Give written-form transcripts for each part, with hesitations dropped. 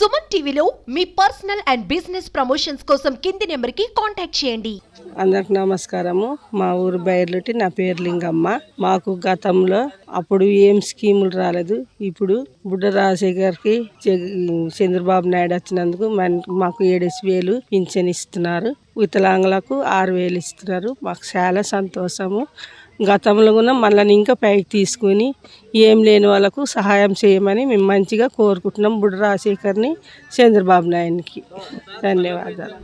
సుమన్ టీవీలో మీ personal and business promotions కోసం కింది నెంబర్కి కాంటాక్ట్ చేయండి. అందరికి నమస్కారము. మా ఊరు బైర్లుటి, నా పేరు లింగమ్మ. మాకు గతంలో అప్పుడు ఏం స్కీములు రాలేదు. ఇప్పుడు బుడ్డ రాజశేఖర్కి చంద్రబాబు నాయుడు వచ్చినందుకు మాకు 7,000 పింఛన్ ఇస్తున్నారు. వికలాంగులకు 6,000 ఇస్తున్నారు. మాకు చాలా సంతోషము. గతంలో కూడా మళ్ళీ ఇంకా పైకి తీసుకుని ఏం లేని వాళ్ళకు సహాయం చేయమని మేము మంచిగా కోరుకుంటున్నాం. బుడ్డ రాజశేఖర్ని, చంద్రబాబు నాయుడికి ధన్యవాదాలు.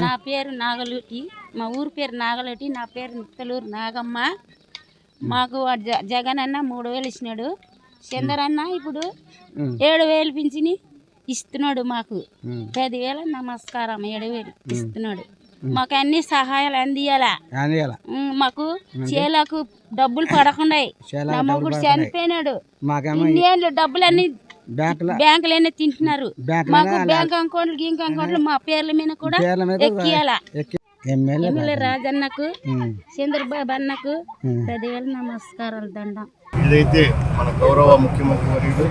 నా పేరు నాగలుటి, మా ఊరు పేరు నాగలుటి, నా పేరు నిత్తలూరు నాగమ్మ. మాకు జగన్ అన్న 3,000 ఇచ్చినాడు. చంద్రన్న ఇప్పుడు 7,000 పింఛని ఇస్తున్నాడు. మాకు 10,000 నమస్కారం, 7,000 ఇస్తున్నాడు. మాకు అన్ని సహాయాలు అందియాల. మాకు చేలకు డబ్బులు పడకుండా, నా మొగుడు చనిపోయినాడు. ఇన్నేళ్ళు డబ్బులన్నీ బ్యాంకులన్నీ తింటున్నారు. మాకు బ్యాంక్ అకౌంట్లు మా పేర్ల మీద కూడా ఎక్కియాల. ఎమ్మెల్యే రాజన్నకు, చంద్రబాబు అన్నకు 10,000 నమస్కారాలు దండం. ఏదైతే మన గౌరవ ముఖ్యమంత్రి వర్యుడు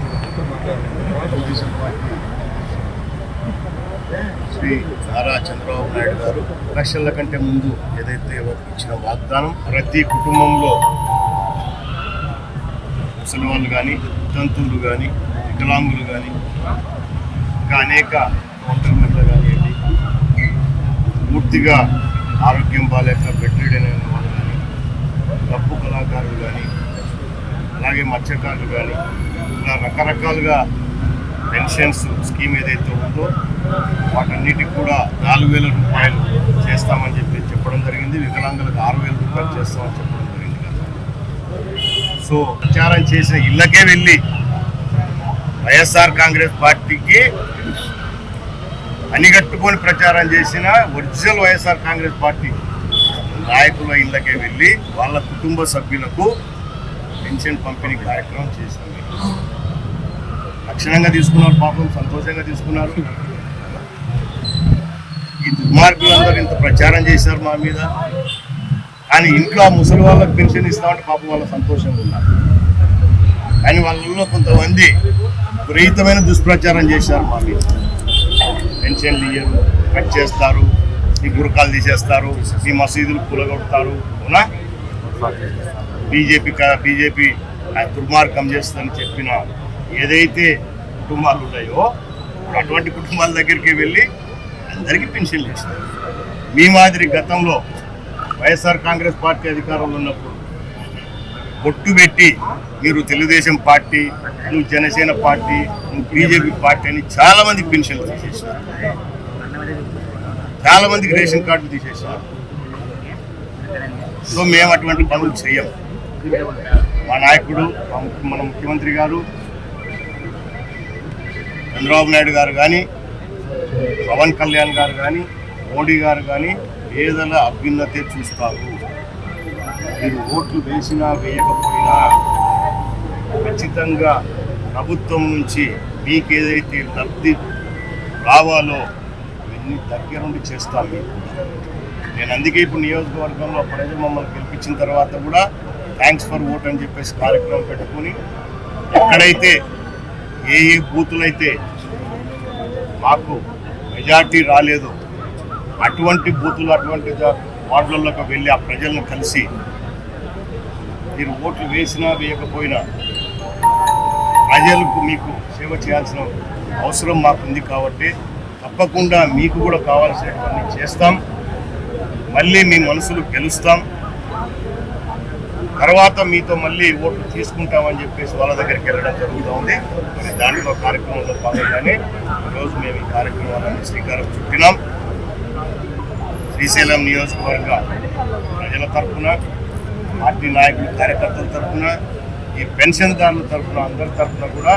శ్రీ నారా చంద్రబాబు నాయుడు గారు ఎలక్షన్ల కంటే ముందు ఏదైతే ఇచ్చిన వాగ్దానం, ప్రతి కుటుంబంలో ముసలి వాళ్ళు కానీ, దంతులు కానీ, వికలాంగులు కానీ, ఇంకా అనేక ఒంటరి మహిళలు కానివ్వండి, పూర్తిగా ఆరోగ్యం బాగాలేక బెడ్రీడైన వాళ్ళు కానీ, డబ్బు కళాకారులు కానీ, అలాగే మత్స్యకారులు కానీ, ఇలా రకరకాలుగా పెన్షన్స్ స్కీమ్ ఏదైతే ఉందో వాటన్నిటికి కూడా 4,000 రూపాయలు చేస్తామని చెప్పడం జరిగింది. వికలాంగులకు 6,000 రూపాయలు చేస్తామని చెప్పడం జరిగింది కదా. సో ప్రచారం చేసిన ఇళ్ళకే వెళ్ళి వైఎస్ఆర్ కాంగ్రెస్ పార్టీకి అనిగట్టుకొని ప్రచారం చేసిన ఒరిజినల్ వైఎస్ఆర్ కాంగ్రెస్ పార్టీ నాయకుల ఇళ్ళకే వెళ్ళి వాళ్ళ కుటుంబ సభ్యులకు పెన్షన్ పంపిణీ కార్యక్రమం చేసింది. లక్షణంగా తీసుకున్నారు, పాపం సంతోషంగా తీసుకున్నారు. ఈ దుర్మార్గులందరూ ఇంత ప్రచారం చేశారు మా మీద, కానీ ఇంట్లో ముసలి వాళ్ళకి పెన్షన్ ఇస్తామంటే పాపం వాళ్ళ సంతోషంగా ఉన్నారు. కానీ వాళ్ళలో కొంతమంది విపరీతమైన దుష్ప్రచారం చేశారు మా మీద. పెన్షన్లు ఇయ్యరు, కట్ చేస్తారు, ఈ గురకాలు తీసేస్తారు, ఈ మసీదులు కూలగొడతారు, అవునా? బీజేపీ దుర్మార్గం చేస్తుందని చెప్పిన ఏదైతే కుటుంబాలు ఉన్నాయో అటువంటి కుటుంబాల దగ్గరికి వెళ్ళి అందరికీ పెన్షన్లు ఇస్తారు. మీ మాదిరి గతంలో వైఎస్ఆర్ కాంగ్రెస్ పార్టీ అధికారంలో ఉన్నప్పుడు బొట్టు పెట్టి మీరు తెలుగుదేశం పార్టీ, నువ్వు జనసేన పార్టీ, నువ్వు బీజేపీ పార్టీ అని చాలామందికి పెన్షన్లు తీసేసారు. చాలామందికి రేషన్ కార్డులు తీసేసారు. సో మేము అటువంటి పనులు చేయం. మా నాయకుడు, మన ముఖ్యమంత్రి గారు చంద్రబాబు నాయుడు గారు కానీ, పవన్ కళ్యాణ్ గారు కానీ, మోడీ గారు కానీ పేదల అభ్యున్నతే చూస్తారు. మీరు ఓట్లు వేసినా వేయకపోయినా ఖచ్చితంగా ప్రభుత్వం నుంచి మీకు ఏదైతే లబ్ధి రావాలో ఇవన్నీ దగ్గరుండి చేస్తాం. మీకు నేను అందుకే ఇప్పుడు నియోజకవర్గంలో ప్రజలు మమ్మల్ని గెలిపించిన తర్వాత కూడా థ్యాంక్స్ ఫర్ ఓట్ అని చెప్పేసి కార్యక్రమం పెట్టుకొని ఎక్కడైతే ఏ బూతులైతే మాకు మెజార్టీ రాలేదు అటువంటి బూతులు, అటువంటి వార్డులలోకి వెళ్ళి ఆ ప్రజలను కలిసి మీరు ఓట్లు వేసినా వేయకపోయినా ప్రజలకు మీకు సేవ చేయాల్సిన అవసరం మాకుంది. కాబట్టి తప్పకుండా మీకు కూడా కావాల్సినవన్నీ చేస్తాం. మళ్ళీ మీ మనసులు గెలుస్తాం. తర్వాత మీతో మళ్ళీ ఓట్లు తీసుకుంటామని చెప్పేసి వాళ్ళ దగ్గరికి వెళ్ళడం జరుగుతూ ఉంది. మరి దాంట్లో కార్యక్రమంలో భాగంగానే ఈరోజు మేము ఈ కార్యక్రమాలను శ్రీకారం చుట్టినాం. శ్రీశైలం నియోజకవర్గ ప్రజల తరఫున, పార్టీ నాయకులు, కార్యకర్తల తరఫున, ఈ పెన్షన్దారుల తరఫున, అందరి తరఫున కూడా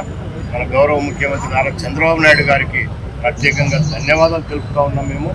మన గౌరవ ముఖ్యమంత్రి నారా చంద్రబాబు నాయుడు గారికి ప్రత్యేకంగా ధన్యవాదాలు తెలుపుతా ఉన్నాం మేము.